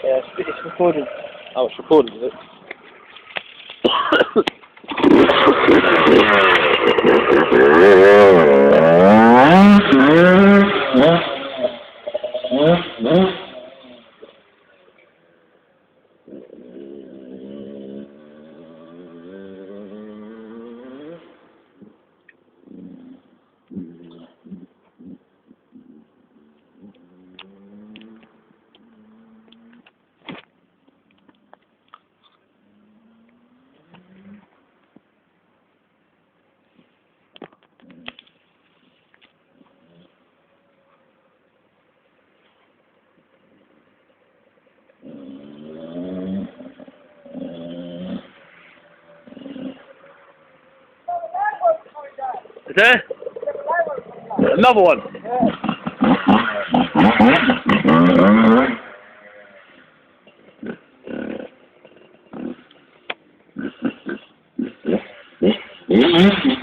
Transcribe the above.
Yeah, it's recorded. Oh, it's recorded, is it? Is there? Another one. Yeah.